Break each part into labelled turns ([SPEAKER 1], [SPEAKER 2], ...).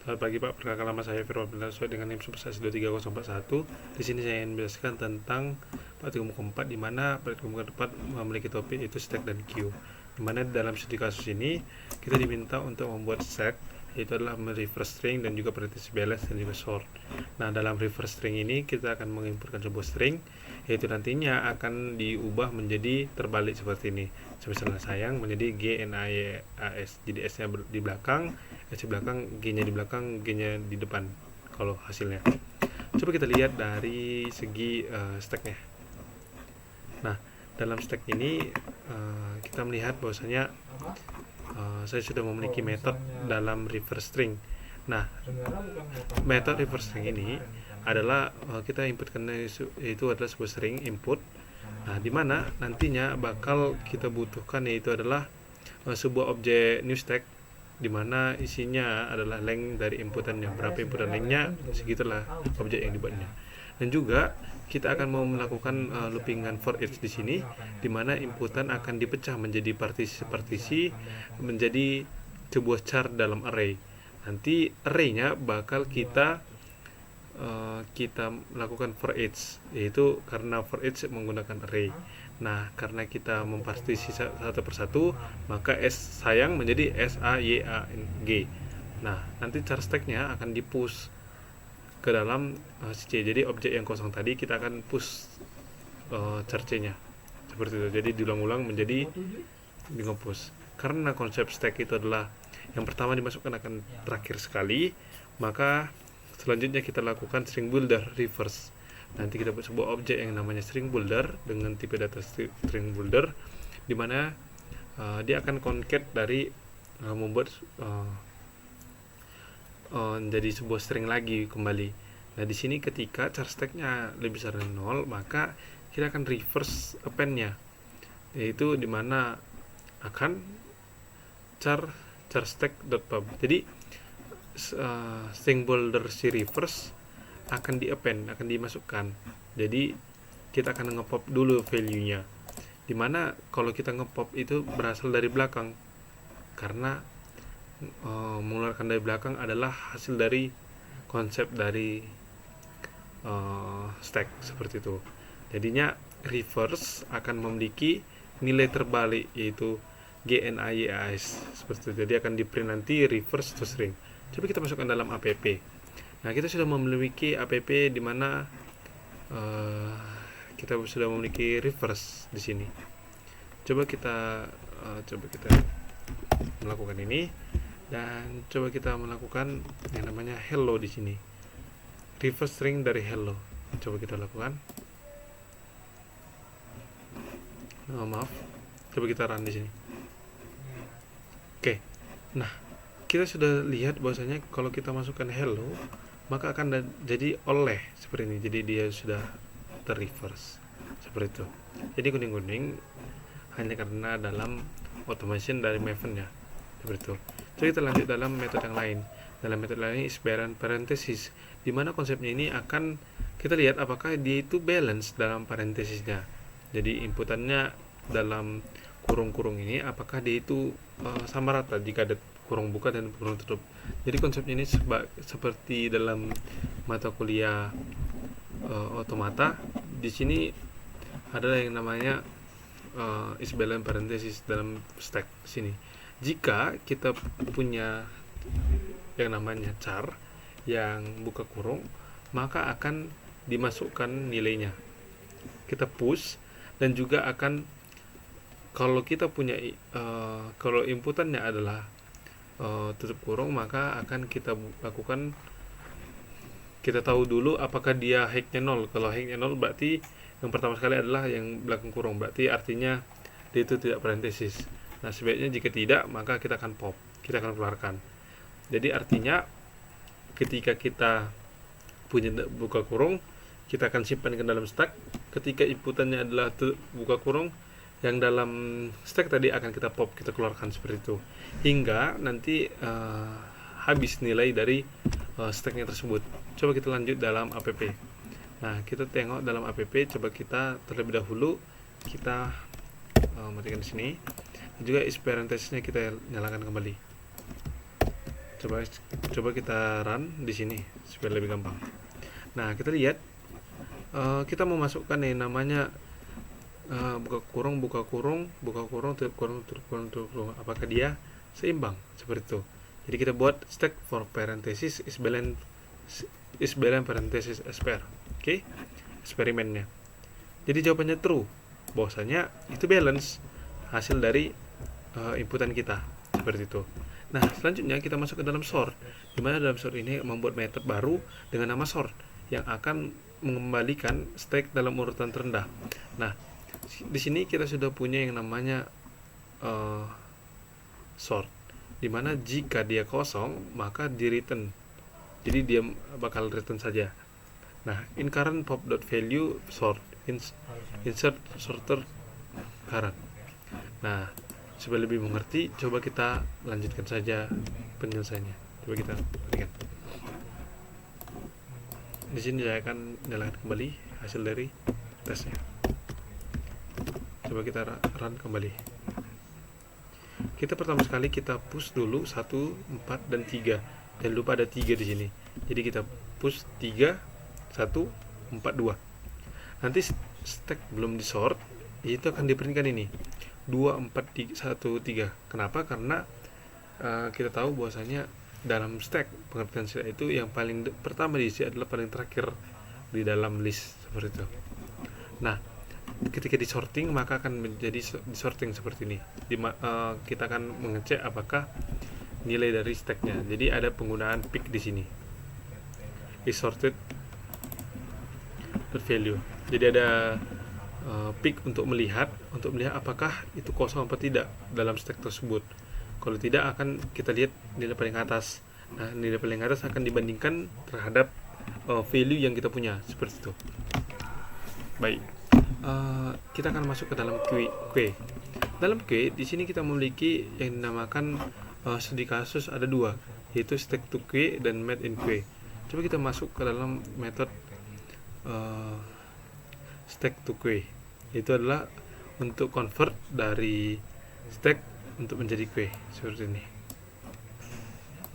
[SPEAKER 1] Selamat pagi Pak, perkenalkan nama saya Firman Benar sesuai dengan NIM 23041. Di sini saya ingin menjelaskan tentang praktikum keempat, di mana praktikum keempat memiliki topik yaitu stack dan queue. Di mana dalam studi kasus ini kita diminta untuk membuat stack, yaitu adalah reverse string dan juga parenthesis balance dan juga sort. Nah, dalam reverse string ini kita akan menginputkan sebuah string, yaitu nantinya akan diubah menjadi terbalik seperti ini. Misalnya sayang menjadi GNAYAS, jadi S-nya di belakang, S di belakang, G-nya di belakang, G-nya di depan kalau hasilnya. Coba kita lihat dari segi stacknya. Nah, dalam stack ini kita melihat bahwasanya saya sudah memiliki metode dalam reverse string. Nah, metode reverse string ini adalah kita inputkan itu adalah sebuah string input. Nah, di mana nantinya bakal kita butuhkan yaitu adalah sebuah objek new stack, di mana isinya adalah length dari inputannya, berapa inputan lengthnya, segitulah objek yang dibuatnya. Dan juga kita akan mau melakukan loopingan for each di sini, di mana inputan akan dipecah menjadi partisi-partisi menjadi sebuah char dalam array. Nanti arraynya bakal kita lakukan for each, yaitu karena for each menggunakan array. Nah, karena kita mempartisi satu persatu, maka S sayang menjadi SAYANG. Nah, nanti char stacknya akan dipush ke dalam C. Jadi objek yang kosong tadi kita akan push char C-nya seperti itu. Jadi diulang-ulang menjadi di nge-push. Karena konsep stack itu adalah yang pertama dimasukkan akan terakhir sekali, maka selanjutnya kita lakukan string builder reverse. Nanti kita buat sebuah objek yang namanya string builder dengan tipe data string builder, di mana dia akan concat dari membuat jadi sebuah string lagi kembali. Nah, di sini ketika char stacknya lebih besar dari 0, maka kita akan reverse append-nya, yaitu di mana akan char stack.pub. Jadi string builder si reverse akan di append, akan dimasukkan. Jadi kita akan ngepop dulu value-nya. Dimana kalau kita ngepop itu berasal dari belakang, karena mengeluarkan dari belakang adalah hasil dari konsep dari stack seperti itu. Jadinya reverse akan memiliki nilai terbalik yaitu GNAYAS seperti itu. Jadi akan di print nanti reverse to string. Coba kita masukkan dalam app. Nah, kita sudah memiliki app di mana kita sudah memiliki reverse di sini. Coba kita melakukan ini, dan coba kita melakukan yang namanya hello di sini. Reverse string dari hello. Coba kita lakukan. Maaf. Coba kita run di sini. Oke. Nah, kita sudah lihat bahwasanya kalau kita masukkan hello, maka akan jadi oleh seperti ini. Jadi dia sudah terreverse seperti itu. Jadi kuning-kuning hanya karena dalam automation dari Maven ya, seperti itu. Jadi kita lanjut dalam metode yang lain. Dalam metode lain is parenthesis, di mana konsepnya ini akan kita lihat apakah dia itu balance dalam parentesisnya. Jadi inputannya dalam kurung-kurung ini apakah dia itu sama rata jika ada kurung buka dan kurung tutup. Jadi konsepnya ini seperti dalam mata kuliah otomata. Di sini adalah yang namanya is balance parenthesis dalam stack sini. Jika kita punya yang namanya char yang buka kurung, maka akan dimasukkan nilainya. Kita push, dan juga akan kalau kita punya kalau inputannya adalah tutup kurung, maka akan kita lakukan, kita tahu dulu apakah dia hacknya 0. Kalau hacknya 0 berarti yang pertama sekali adalah yang belakang kurung, berarti artinya dia itu tidak parenthesis. Nah, sebaiknya jika tidak, maka kita akan pop, kita akan keluarkan. Jadi artinya ketika kita punya buka kurung, kita akan simpan ke dalam stack. Ketika inputannya adalah buka kurung, yang dalam stack tadi akan kita pop, kita keluarkan seperti itu, hingga nanti habis nilai dari stacknya tersebut. Coba kita lanjut dalam app. Nah, kita tengok dalam app. Coba kita terlebih dahulu kita matikan di sini. Juga is parenthesisnya kita nyalakan kembali. coba kita run di sini supaya lebih gampang. Nah, kita lihat kita mau masukkan yang namanya buka kurung, tutup kurung. Apakah dia seimbang seperti itu? Jadi kita buat stack for parenthesis is balance parenthesis spare. Oke, eksperimennya. Jadi jawabannya true, bahwasanya itu balance hasil dari inputan kita seperti itu. Nah, selanjutnya kita masuk ke dalam sort, di mana dalam sort ini membuat method baru dengan nama sort yang akan mengembalikan stack dalam urutan terendah. Nah, di sini kita sudah punya yang namanya sort, di mana jika dia kosong maka di return, jadi dia bakal return saja. Nah, in current pop.value sort insert sorter current. Nah, supaya lebih mengerti, coba kita lanjutkan saja penyelesaiannya. Coba kita berikan. Di sini saya akan nyalakan kembali hasil dari tesnya. Coba kita run kembali. Kita pertama sekali kita push dulu 1, 4 dan 3. Jangan lupa ada 3 di sini. Jadi kita push 3, 1, 4, 2. Nanti stack belum disort, itu akan diperinkan ini 2, 4, 1, 3. Kenapa? Karena kita tahu bahwasanya dalam stack, pengertian stack itu yang paling pertama diisi adalah paling terakhir di dalam list seperti itu. Nah, ketika disorting maka akan menjadi disorting seperti ini. Kita akan mengecek apakah nilai dari stacknya. Jadi ada penggunaan pick di sini. Is sorted value. Jadi ada pick untuk melihat apakah itu kosong atau tidak dalam stack tersebut. Kalau tidak, akan kita lihat nilai paling atas. Nah, nilai paling atas akan dibandingkan terhadap value yang kita punya seperti itu. Baik, kita akan masuk ke dalam queue. Dalam queue di sini kita memiliki yang dinamakan studi kasus ada 2, yaitu stack to queue dan made in queue. Coba kita masuk ke dalam metode stack to queue. Itu adalah untuk convert dari stack untuk menjadi queue seperti ini.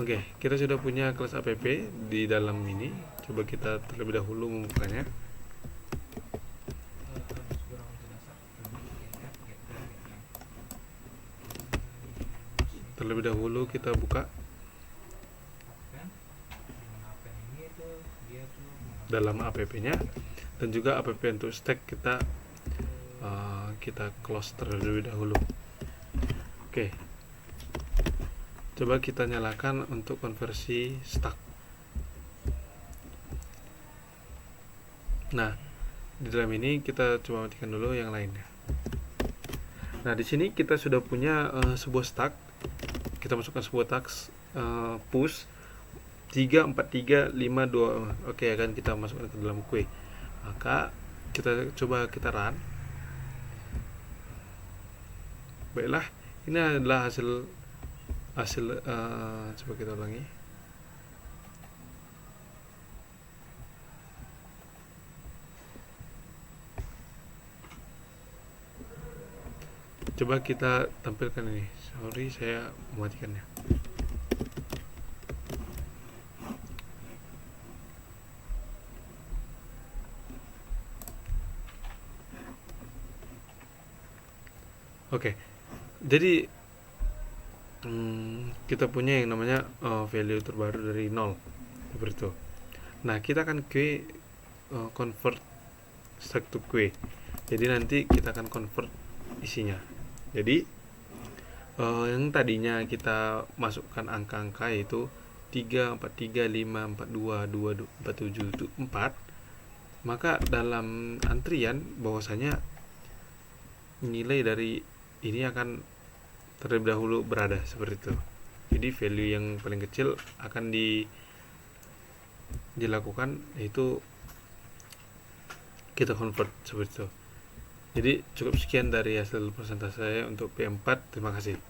[SPEAKER 1] Oke, kita sudah punya kelas app di dalam ini. Coba kita terlebih dahulu membukanya. Terlebih dahulu kita buka dalam app-nya, dan juga app untuk stack kita close terlebih dahulu. Oke, coba kita nyalakan untuk konversi stack. Nah, di dalam ini kita coba matikan dulu yang lainnya. Nah, di sini kita sudah punya sebuah stack. Kita masukkan sebuah task push 3, 4, 3, 5, 2. Oke, akan kita masukkan ke dalam queue. Maka kita coba kita run. Baiklah, ini adalah hasil coba kita ulangi. Coba kita tampilkan ini. Sorry, saya mematikannya. Oke, jadi kita punya yang namanya value terbaru dari 0 seperti itu. Nah, kita akan queue convert stack to queue. Jadi nanti kita akan convert isinya. Jadi yang tadinya kita masukkan angka-angka yaitu 3, 4, 3, 5, 4, 2, 2, 4, 7, 4, maka dalam antrian bahwasanya nilai dari ini akan terlebih dahulu berada seperti itu. Jadi value yang paling kecil akan dilakukan, yaitu kita convert seperti itu. Jadi cukup sekian dari hasil presentasi saya untuk P4. Terima kasih.